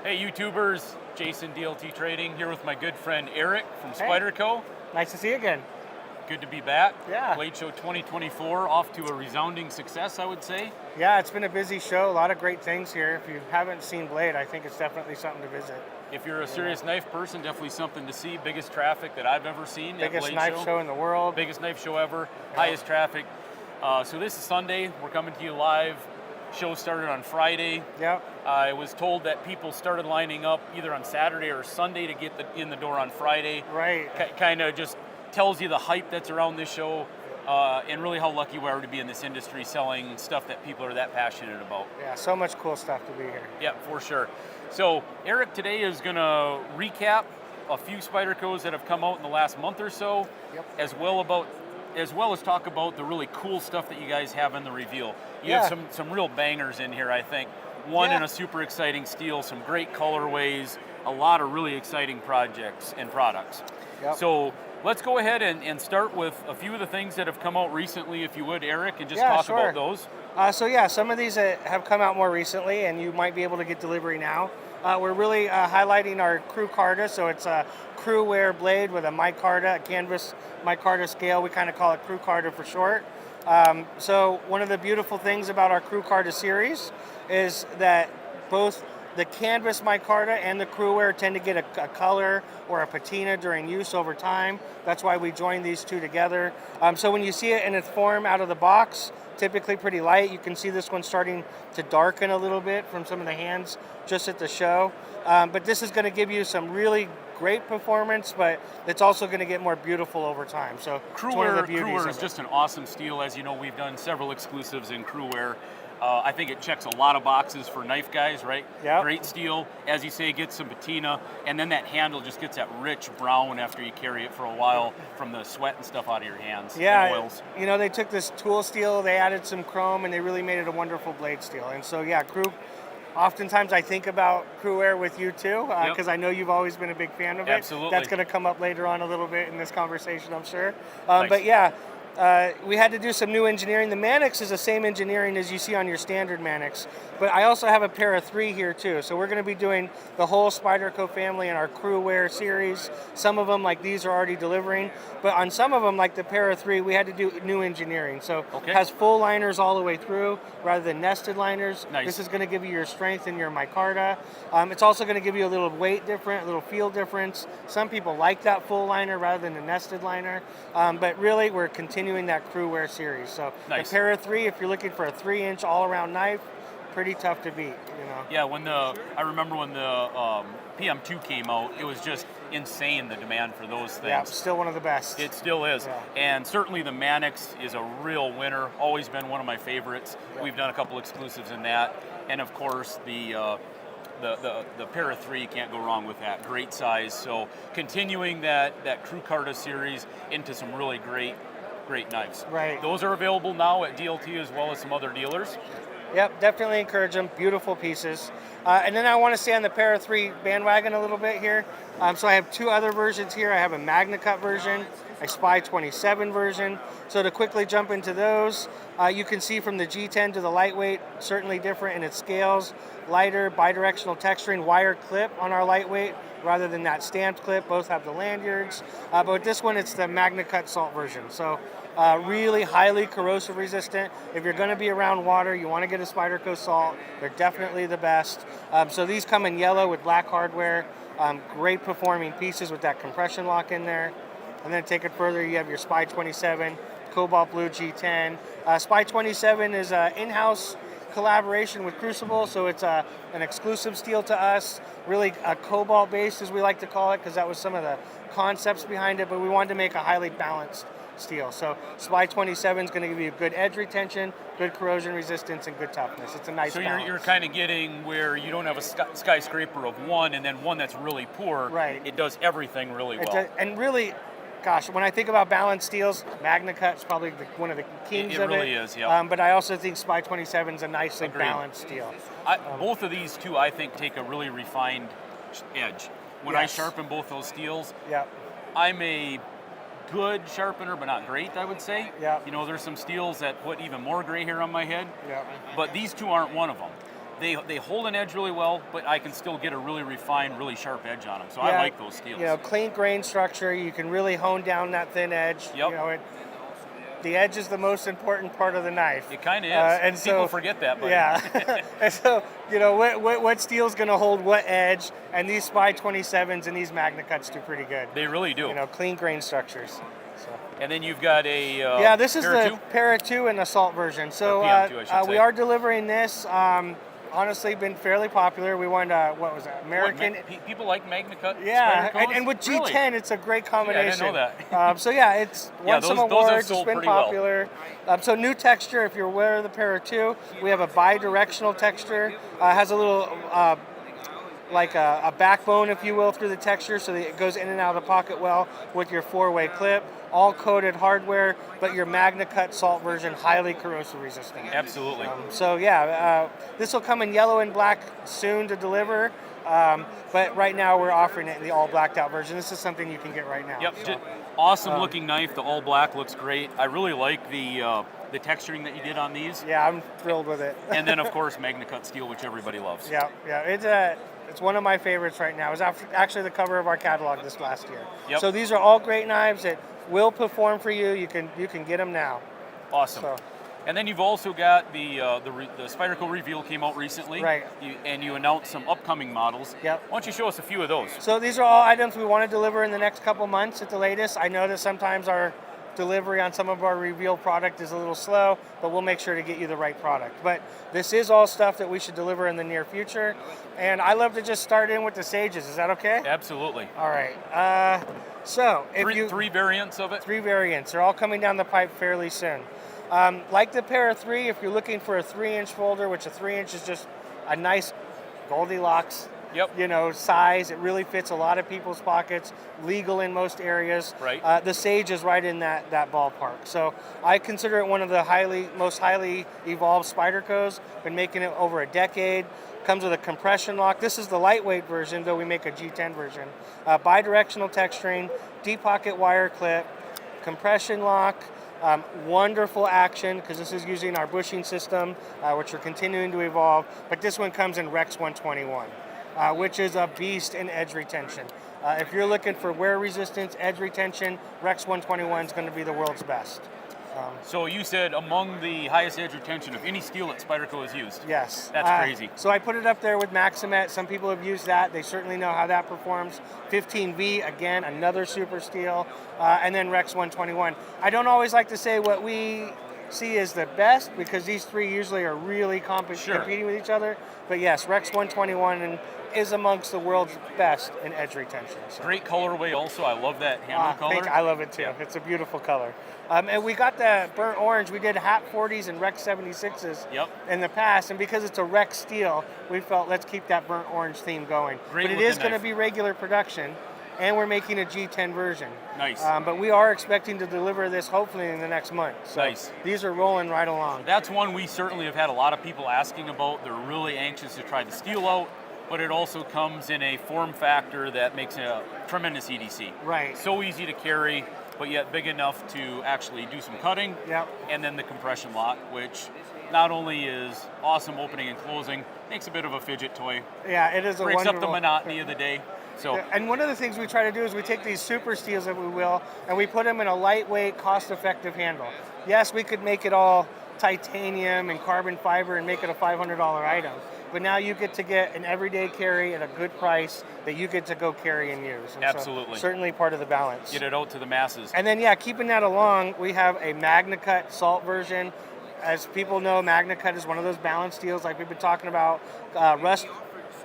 Hey YouTubers, Jason DLT Trading here with my good friend Eric from Spyderco. Nice to see you again. Good to be back. Yeah. Blade Show 2024 off to a resounding success, I would say. Yeah, it's been a busy show, a lot of great things here. If you haven't seen Blade, I think it's definitely something to visit. If you're a serious knife person, definitely something to see. Biggest traffic that I've ever seen at Biggest Blade knife show in the world. Biggest knife show ever, Yeah. highest traffic. So this is Sunday, we're coming to you live. Show started on Friday. Yep. I was told that people started lining up either on Saturday or Sunday to get in the door on Friday. Right. Kind of just tells you the hype that's around this show and really how lucky we are to be in this industry selling stuff that people are that passionate about. Yeah, so much cool stuff to be here. Yeah, for sure. So Eric today is going to recap a few Spydercos that have come out in the last month or so, Yep. as well as talk about the really cool stuff that you guys have in the reveal. You Yeah. have some real bangers in here, I think. One in a super exciting steel, some great colorways, a lot of really exciting projects and products. Yep. So let's go ahead and start with a few of the things that have come out recently, if you would, Eric, and just talk about those. Some of these have come out more recently, and you might be able to get delivery now. We're really highlighting our Crew Carta, so it's a crew wear blade with a micarta, a canvas micarta scale. We kind of call it Crew Carta for short. So one of the beautiful things about our Crew Carta series is that both the canvas micarta and the crew wear tend to get a color or a patina during use over time. That's why we joined these two together. So when you see it in its form out of the box, typically pretty light. You can see this one starting to darken a little bit from some of the hands just at the show. But this is going to give you some really great performance, but it's also going to get more beautiful over time. So Crew wear is just an awesome steel. As you know, we've done several exclusives in crew wear. I think it checks a lot of boxes for knife guys, right? Yeah. Great steel, as you say, gets some patina, and then that handle just gets that rich brown after you carry it for a while from the sweat and stuff out of your hands. Yeah, and oils. you know, they took this tool steel, they added some chrome, and they really made it a wonderful blade steel. And so, yeah, crew. Oftentimes I think about crew wear with you too, because I know you've always been a big fan of it. Absolutely. That's going to come up later on a little bit in this conversation, I'm sure. Nice. But yeah, we had to do some new engineering. The Mannix is the same engineering as you see on your standard Mannix, but I also have a pair of 3 here too. So we're going to be doing the whole Spyderco family in our crew wear series. Some of them, like these, are already delivering, but on some of them, like the pair of 3, we had to do new engineering. So it has full liners all the way through rather than nested liners. Nice. This is going to give you your strength in your micarta. It's also going to give you a little weight difference, a little feel difference. Some people like that full liner rather than the nested liner, but really we're continuing that crew wear series. So the pair of 3, if you're looking for a 3-inch all-around knife, pretty tough to beat, you know. Yeah, I remember when the PM2 came out, it was just insane, the demand for those things. Yeah, still one of the best. It still is. Yeah. And certainly the Mannix is a real winner, always been one of my favorites. Yeah. We've done a couple exclusives in that. And of course the pair of 3, can't go wrong with that. Great size. So continuing that Crew Carta series into some really great knives. Right. Those are available now at DLT as well as some other dealers. Yep, definitely encourage them. Beautiful pieces. And then I want to stay on the pair of 3 bandwagon a little bit here. So I have 2 other versions here. I have a Magna Cut version, a Spy 27 version. So to quickly jump into those, you can see from the G10 to the lightweight, certainly different in its scales. Lighter, bidirectional texturing, wire clip on our lightweight rather than that stamped clip. Both have the lanyards. But with this one, it's the Magna Cut salt version. So really highly corrosive resistant. If you're going to be around water, you want to get a Spyderco salt. They're definitely the best. So these come in yellow with black hardware. Great performing pieces with that compression lock in there. And then take it further, you have your Spy 27, Cobalt Blue G10. Spy 27 is an in-house collaboration with Crucible, so it's an exclusive steel to us, really a cobalt base as we like to call it, because that was some of the concepts behind it, but we wanted to make a highly balanced steel. So Spy 27 is going to give you good edge retention, good corrosion resistance, and good toughness. It's a nice balance. So you're kind of getting where you don't have a skyscraper of one and then one that's really poor. Right. It does everything really well. And really, gosh, when I think about balanced steels, Magna Cut is probably one of the kings of it. It really is, yeah. But I also think Spy 27 is a nicely balanced steel. Both of these two, I think, take a really refined edge. When I sharpen both those steels, I'm a good sharpener, but not great, I would say. Yeah. You know, there's some steels that put even more gray hair on my head. Yeah. But these two aren't one of them. they hold an edge really well, but I can still get a really refined, really sharp edge on them. So Yeah, I like those steels. You know, clean grain structure. You can really hone down that thin edge. Yep. You know, the edge is the most important part of the knife. It kind of is. And People so, forget that. But yeah. And so, you know, what steel's going to hold what edge? And these Spy 27s and these MagnaCuts do pretty good. They really do. You know, clean grain structures. So. And then you've got a yeah, this is Para the 2? Para 2 and Assault version. So PM2, I should we say. are delivering this. Honestly, been fairly popular. We won what was it, American? People like MagnaCut. Yeah, Spydercos? and with G10, Really? it's a great combination. I didn't know that. So yeah, it's won some those have awards. It's sold been pretty well. popular. So new texture. If you're aware of the Para 2, we have a bi-directional texture. Has a little like a backbone, if you will, through the texture, so that it goes in and out of the pocket well with your 4-way clip. All coated hardware, but your MagnaCut salt version highly corrosion resistant. Absolutely. So yeah, this will come in yellow and black soon to deliver. But right now we're offering it in the all blacked out version. This is something you can get right now. Yep. So, Awesome looking knife. The all black looks great. I really like the texturing that you did on these. yeah, I'm thrilled with it. And then of course MagnaCut steel, which everybody loves. Yeah, it's one of my favorites right now. It was actually the cover of our catalog this last year. Yep. So these are all great knives that will perform for you. You can get them now. Awesome. So. And then you've also got the Spyderco Reveal came out recently. Right. And you announced some upcoming models. Yep. Why don't you show us a few of those? So these are all items we want to deliver in the next couple months at the latest. I know that sometimes our delivery on some of our Reveal product is a little slow, but we'll make sure to get you the right product. But this is all stuff that we should deliver in the near future. And I love to just start in with the Sages. Is that okay? Absolutely. All right. So if Three variants of it? 3 variants. They're all coming down the pipe fairly soon. Like the Para 3, if you're looking for a 3-inch folder, which a 3-inch is just a nice Goldilocks, size. It really fits a lot of people's pockets, legal in most areas. Right. The Sage is right in that ballpark. So I consider it one of the most highly evolved Spydercos. Been making it over a decade. Comes with a compression lock. This is the lightweight version, though we make a G10 version. Bi-directional texturing, deep pocket wire clip, compression lock. Wonderful action, because this is using our bushing system, which we're continuing to evolve. But this one comes in Rex 121, which is a beast in edge retention. If you're looking for wear resistance, edge retention, Rex 121 is going to be the world's best. So you said among the highest edge retention of any steel that Spyderco has used. Yes. That's crazy. So I put it up there with Maximet. Some people have used that. They certainly know how that performs. 15V, again, another super steel. And then Rex 121. I don't always like to say what we see as the best, because these three usually are really competing with each other. But yes, Rex 121 is amongst the world's best in edge retention. So. Great colorway also. I love that hammer color. I love it too. Yeah. It's a beautiful color. And we got the burnt orange. We did Hat 40s and Rex 76s in the past. And because it's a Rex steel, we felt let's keep that burnt orange theme going. Great. But it is going to be regular production. And we're making a G10 version. Nice. But we are expecting to deliver this hopefully in the next month. So nice. These are rolling right along. That's one we certainly have had a lot of people asking about. They're really anxious to try the steel out, but it also comes in a form factor that makes a tremendous EDC. Right. So easy to carry, but yet big enough to actually do some cutting. Yep. And then the compression lock, which not only is awesome opening and closing, makes a bit of a fidget toy. Yeah, it is a breaks wonderful. up the monotony of the day. So. And one of the things we try to do is we take these super steels, if we will, and we put them in a lightweight, cost-effective handle. Yes, we could make it all titanium and carbon fiber and make it a $500 item, but now you get to get an everyday carry at a good price that you get to go carry and use. And absolutely. So certainly part of the balance. Get it out to the masses. And then, keeping that along, we have a MagnaCut salt version. As people know, MagnaCut is one of those balanced steels like we've been talking about. Rust,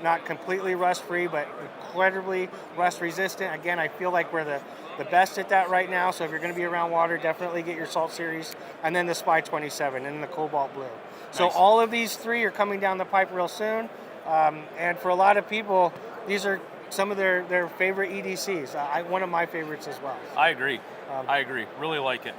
not completely rust-free, but incredibly rust-resistant. Again, I feel like we're the best at that right now, so if you're going to be around water, definitely get your salt series. And then the Spy 27 and the Cobalt Blue. So all of these three are coming down the pipe real soon. And for a lot of people, these are some of their favorite EDCs. One of my favorites as well. I agree. Really like it.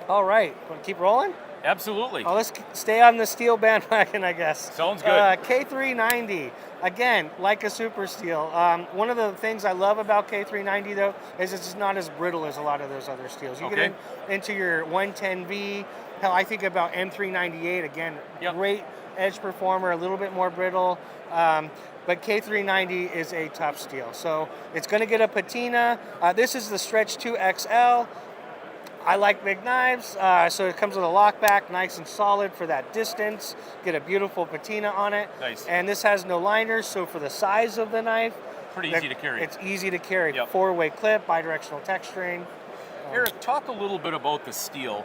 All right. Want to keep rolling? Absolutely. Well, let's stay on the steel bandwagon, I guess. Sounds good. K390, again, like a super steel. One of the things I love about K390 though is it's not as brittle as a lot of those other steels. You get into your 110V. Hell, I think about M398 again. Great edge performer, a little bit more brittle. But K390 is a tough steel. So it's going to get a patina. This is the Stretch 2 XL. I like big knives, so it comes with a lockback, nice and solid for that distance. Get a beautiful patina on it. Nice. And this has no liners, so for the size of the knife, pretty easy to carry. It's easy to carry. 4-way clip, bidirectional texturing. Eric, talk a little bit about the steel.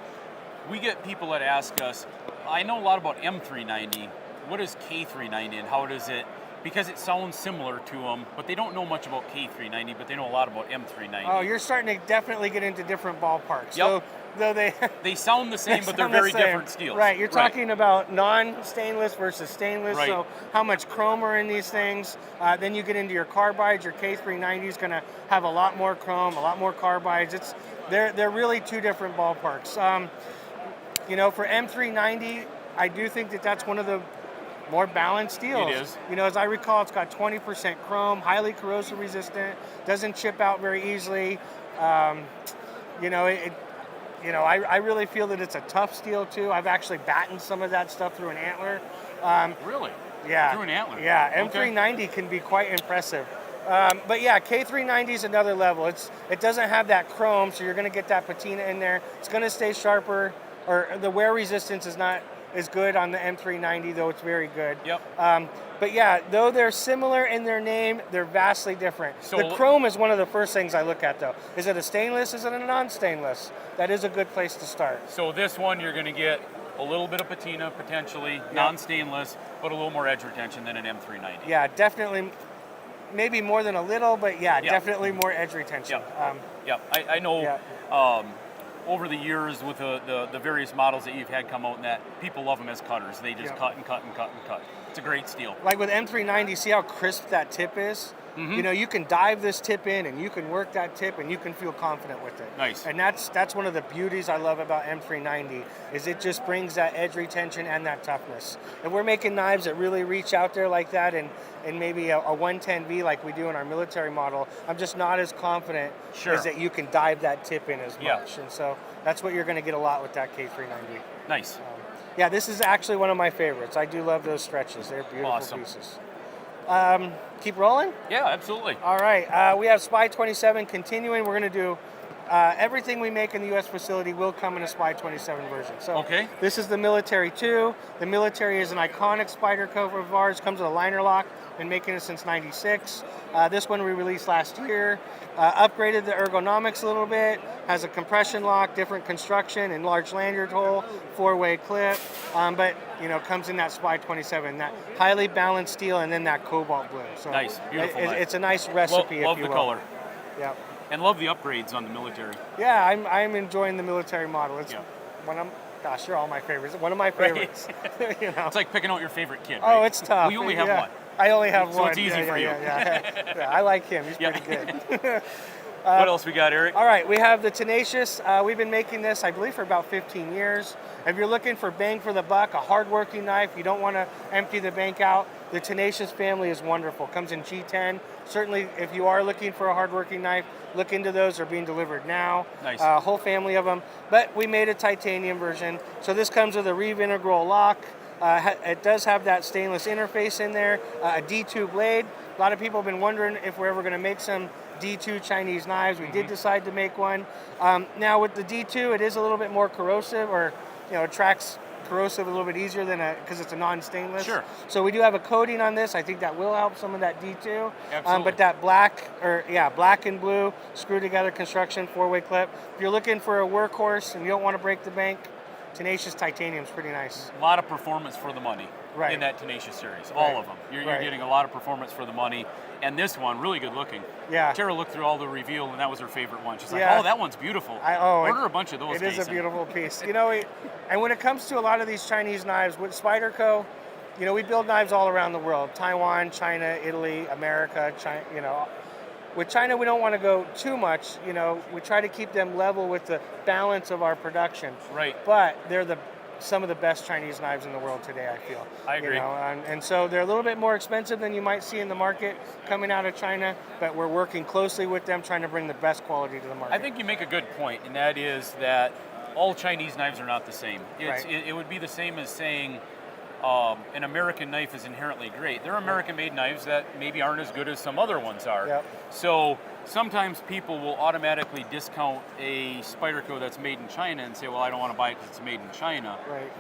We get people that ask us, I know a lot about M390. What is K390 and how does it? Because it sounds similar to them, but they don't know much about K390, but they know a lot about M390. Oh, you're starting to definitely get into different ballparks. So, though they sound the same, but they're very different steels. Right, you're talking about non-stainless versus stainless, so how much chrome are in these things. Then you get into your carbides. Your K390 is going to have a lot more chrome, a lot more carbides. They're really two different ballparks. For M390, I do think that's one of the more balanced steels. It is. As I recall, it's got 20% chrome, highly corrosion resistant, doesn't chip out very easily. I really feel that it's a tough steel too. I've actually battened some of that stuff through an antler. Really? Yeah. Through an antler? Yeah, M390 can be quite impressive. But yeah, K390 is another level. It doesn't have that chrome, so you're going to get that patina in there. It's going to stay sharper, or the wear resistance is not as good on the M390, though it's very good. But yeah, though they're similar in their name, they're vastly different. So the chrome is one of the first things I look at, though. Is it a stainless? Is it a non-stainless? That is a good place to start. So this one, you're going to get a little bit of patina, potentially, non-stainless, but a little more edge retention than an M390. Yeah, definitely. Maybe more than a little, but definitely more edge retention. I know over the years with the various models that you've had come out and that, people love them as cutters. They just cut and cut and cut and cut. It's a great steel. Like with M390, see how crisp that tip is? You can dive this tip in and you can work that tip and you can feel confident with it. Nice. And that's one of the beauties I love about M390 is it just brings that edge retention and that toughness. And we're making knives that really reach out there like that and maybe a 110V like we do in our military model. I'm just not as confident as that you can dive that tip in as much. And so that's what you're going to get a lot with that K390. Nice. This is actually one of my favorites. I do love those stretches. They're beautiful pieces. Keep rolling? Yeah, absolutely. All right. We have Spy 27 continuing. We're going to do everything we make in the U.S. facility will come in a Spy 27 version. So this is the Military 2. The Military is an iconic Spyderco of ours. Comes with a liner lock. Been making it since '96. This one we released last year. Upgraded the ergonomics a little bit. Has a compression lock, different construction, enlarged lanyard hole, 4-way clip. But comes in that Spy 27, that highly balanced steel, and then that cobalt blue. So nice, beautiful. It's a nice recipe. Love the color. Yeah. And love the upgrades on the Military. Yeah, I'm enjoying the Military model. It's one of they're all my favorites. One of my favorites. It's like picking out your favorite kid. Oh, it's tough. We only have one. I only have one. So it's easy for you. Yeah, I like him. He's pretty good. What else we got, Eric? All right, we have the Tenacious. We've been making this, I believe, for about 15 years. If you're looking for bang for the buck, a hard-working knife, you don't want to empty the bank out, the Tenacious family is wonderful. Comes in G10. Certainly, if you are looking for a hard-working knife, look into those. They're being delivered now. Nice. A whole family of them. But we made a titanium version. So this comes with a Reeve integral lock. It does have that stainless interface in there, a D2 blade. A lot of people have been wondering if we're ever going to make some D2 Chinese knives. We did decide to make one. Now with the D2, it is a little bit more corrosive, or it tracks corrosive a little bit easier than because it's a non-stainless. Sure. So we do have a coating on this. I think that will help some of that D2. Absolutely. But that black and blue screw together construction 4-way clip. If you're looking for a workhorse and you don't want to break the bank, Tenacious titanium is pretty nice. A lot of performance for the money in that Tenacious series. All of them. You're getting a lot of performance for the money. And this one, really good looking. Yeah. Tara looked through all the reveal, and that was her favorite one. She's like, oh, that one's beautiful. Order a bunch of those. It is a beautiful piece. And when it comes to a lot of these Chinese knives, with Spyderco, we build knives all around the world. Taiwan, China, Italy, America, China, With China, we don't want to go too much. We try to keep them level with the balance of our production. Right. But they're the some of the best Chinese knives in the world today, I feel. I agree. You know, and so they're a little bit more expensive than you might see in the market coming out of China, but we're working closely with them trying to bring the best quality to the market. I think you make a good point, and that is that all Chinese knives are not the same. Right. It would be the same as saying an American knife is inherently great. There are American-made knives that maybe aren't as good as some other ones are. Yep. So sometimes people will automatically discount a Spyderco that's made in China and say, well, I don't want to buy it because it's made in China. Right.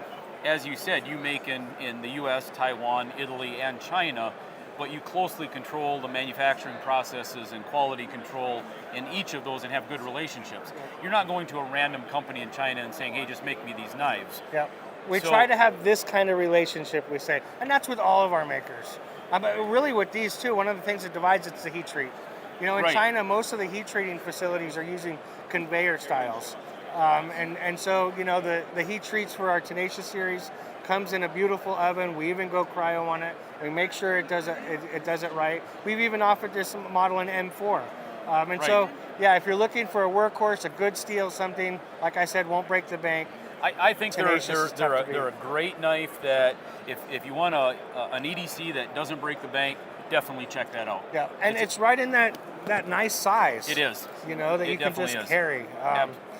As you said, you make in the US, Taiwan, Italy, and China, but you closely control the manufacturing processes and quality control in each of those and have good relationships. You're not going to a random company in China and saying, hey, just make me these knives. Yeah. We So- try to have this kind of relationship, we say, and that's with all of our makers. But really with these too, one of the things that divides it's the heat treat. You know, in Right. China, most of the heat treating facilities are using conveyor styles. And so, you know, the heat treats for our Tenacious series comes in a beautiful oven. We even go cryo on it. We make sure it does it right. We've even offered this model in M4. And so, Right. yeah, if you're looking for a workhorse, a good steel, something, like I said, won't break the bank, I think Tenacious is tough to beat. they're a great knife that if you want an EDC that doesn't break the bank, definitely check that out. yeah, and it's right in that nice size. It is. You know, that It you can just definitely is. carry.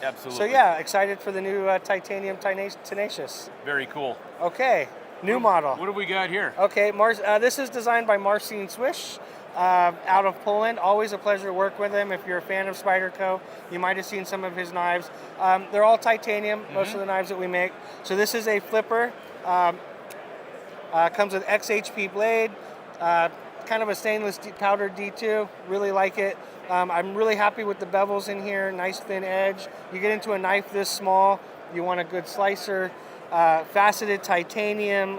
Absolutely. So yeah, excited for the new titanium Tenacious. Very cool. Okay, new model. What do we got here? Okay, this is designed by Marcin Swish out of Poland. Always a pleasure to work with him. If you're a fan of Spyderco, you might have seen some of his knives. They're all titanium, most of the knives that we make. So this is a flipper. Comes with XHP blade, kind of a stainless powdered D2. Really like it. I'm really happy with the bevels in here. Nice thin edge. You get into a knife this small, you want a good slicer. Faceted titanium,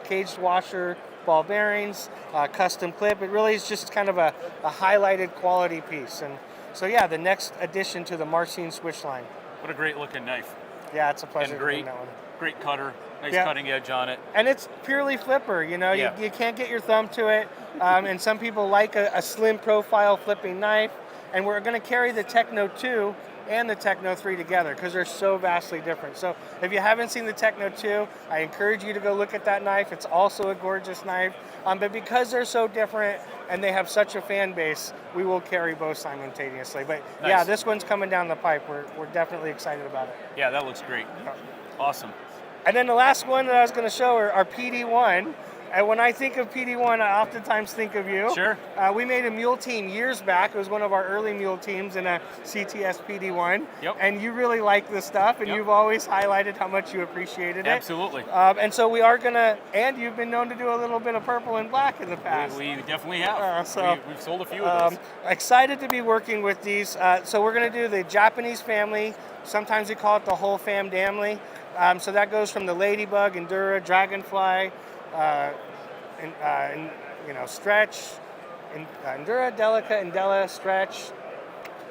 caged washer, ball bearings, custom clip. It really is just kind of a highlighted quality piece. And so yeah, the next addition to the Marcin Swish line. What a great looking knife. Yeah, it's a pleasure And to bring great, that one. great cutter. Nice Yeah. cutting edge on it. And it's purely flipper, you know, Yeah. you can't get your thumb to it. And some people like a slim profile flipping knife. And we're going to carry the Techno 2 and the Techno 3 together because they're so vastly different. So if you haven't seen the Techno 2, I encourage you to go look at that knife. It's also a gorgeous knife. But because they're so different and they have such a fan base, we will carry both simultaneously. But yeah, Nice. this one's coming down the pipe. We're definitely excited about it. Yeah, that looks great. Awesome. And then the last one that I was going to show are PD1. And when I think of PD1, I oftentimes think of you. Sure. We made a mule team years back. It was one of our early mule teams in a CTS PD1. Yep. And you really like this stuff, and Yep. you've always highlighted how much you appreciated it. Absolutely. And so we are going to, and you've been known to do a little bit of purple and black in the past. We definitely have. We've sold a few of those. Excited to be working with these. So we're going to do the Japanese family. Sometimes we call it the whole fam damly. So that goes from the Ladybug, Endura, Dragonfly, and you know, Stretch, Endura, Delica, Indela, Stretch,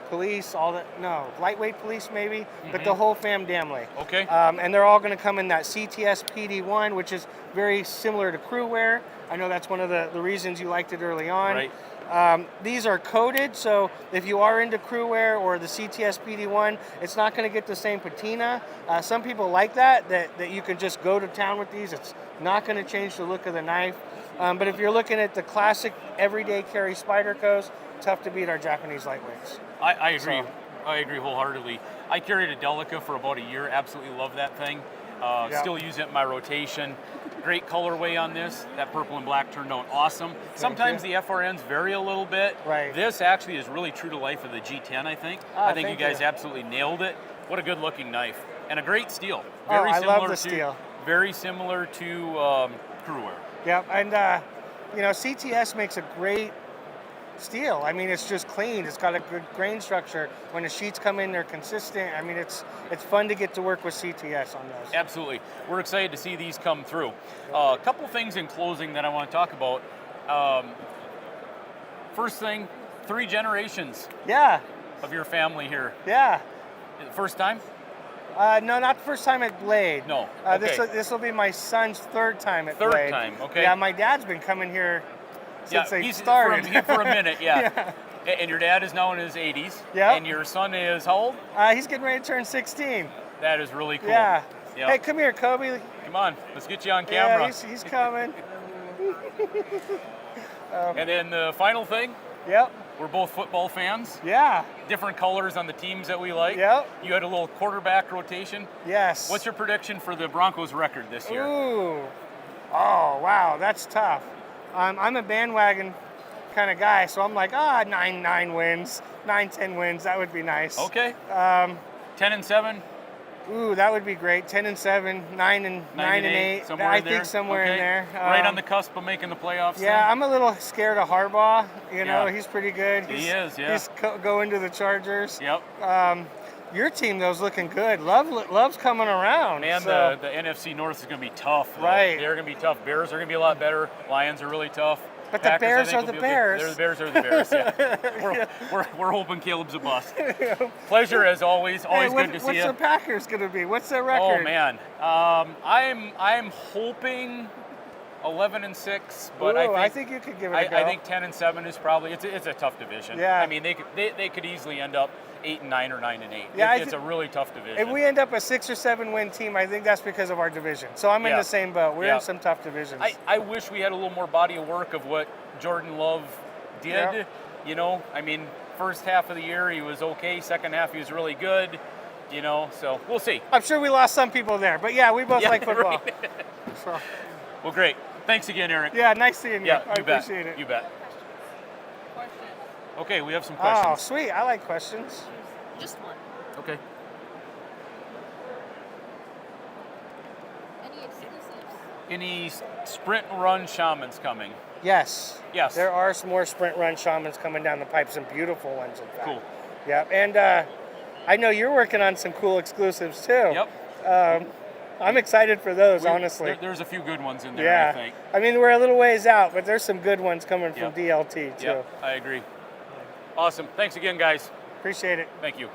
Police, all that. No, Lightweight Police maybe, but the whole fam damly. Okay. And they're all going to come in that CTS PD1, which is very similar to crew wear. I know that's one of the reasons you liked it early on. Right. These are coated, so if you are into crew wear or the CTS PD1, it's not going to get the same patina. Some people like that you can just go to town with these. It's not going to change the look of the knife. But if you're looking at the classic everyday carry Spydercos, tough to beat our Japanese lightweights. I agree. So- I agree wholeheartedly. I carried a Delica for about a year. Absolutely love that thing. Yeah. Still use it in my rotation. Great colorway on this. That purple and black turned out awesome. Sometimes the FRNs vary a little bit. Right. This actually is really true to life of the G10, I think. I think you thank guys you. absolutely nailed it. What a good looking knife. And a great steel. I love the steel. Very similar to crew wear. Yep, and you know, CTS makes a great steel. I mean, it's just clean. It's got a good grain structure. When the sheets come in, they're consistent. I mean, it's fun to get to work with CTS on those. Absolutely. We're excited to see these come through. A couple things in closing that I want to talk about. First thing, 3 generations Yeah, of your family here. yeah. First time? No, not the first time at Blade. No, This okay. will be my son's third time at Third Blade. time, okay. Yeah, my dad's been coming here since they he's started. For a minute, yeah. Yeah. And your dad is now in his 80s. Yep. And your son is how old? He's getting ready to turn 16. That is really cool. Yeah. Yep. Hey, come here, Kobe. Come on, let's get you on camera. Yeah, he's coming. And then the final thing, Yep. we're both football fans. Yeah. Different colors on the teams that we like. Yep. You had a little quarterback rotation. Yes. What's your prediction for the Broncos record this year? Ooh. Oh, wow, that's tough. I'm a bandwagon kind of guy, so I'm like, 9 wins, 9-10 wins. That would be nice. Okay. 10-7. Ooh, that would be great. 10-7, 9-8. Somewhere I in there. think somewhere in Okay. there. Right on the cusp of making the playoffs. Yeah, then? I'm a little scared of Harbaugh. You know, Yeah. he's pretty good. He is, yeah. He's going to the Chargers. Yep. Your team, though, is looking good. Love's coming around. Man, so. the NFC North is going to be tough. Though. Right. They're going to be tough. Bears are going to be a lot better. Lions are really tough. But the Packers, I Bears think, are will the be okay. Bears. The Bears are the Bears, yeah. We're hoping Caleb's a bust. Pleasure as always. Always good to see What's you. the Packers going to be? What's their record? Oh man, I'm hoping 11-6, but Ooh, I think you could give it a go. I think 10-7 is probably it's a tough division. Yeah. I mean they could easily end up 8-9 or 9-8. Yeah, It's a really tough division. If we end up a 6 or 7 win team, I think that's because of our division. So I'm in Yeah. the same boat. We're Yeah. in some tough divisions. I wish we had a little more body of work of what Jordan Love did. Yeah. You know, I mean, first half of the year he was okay. Second half he was really good. You know, so we'll see. I'm sure we lost some people there, but yeah, we both Yeah, like football. right. So, Well, great. Thanks again, Eric. yeah, nice seeing you. Yeah, I you bet. appreciate it. You bet. Okay, we have some Oh, questions. sweet. I like questions. Just one. Okay. Any exclusives? Any sprint run shamans coming? Yes. Yes. There are some more sprint run shamans coming down the pipe, some beautiful ones, in fact. Cool. Yeah, and I know you're working on some cool exclusives too. Yep. I'm excited for those, honestly. There's a few good ones in there, Yeah. I think. I mean, we're a little ways out, but there's some good ones coming from Yep. DLT too. Yep, I agree. Awesome. Thanks again, guys. Appreciate it. Thank you.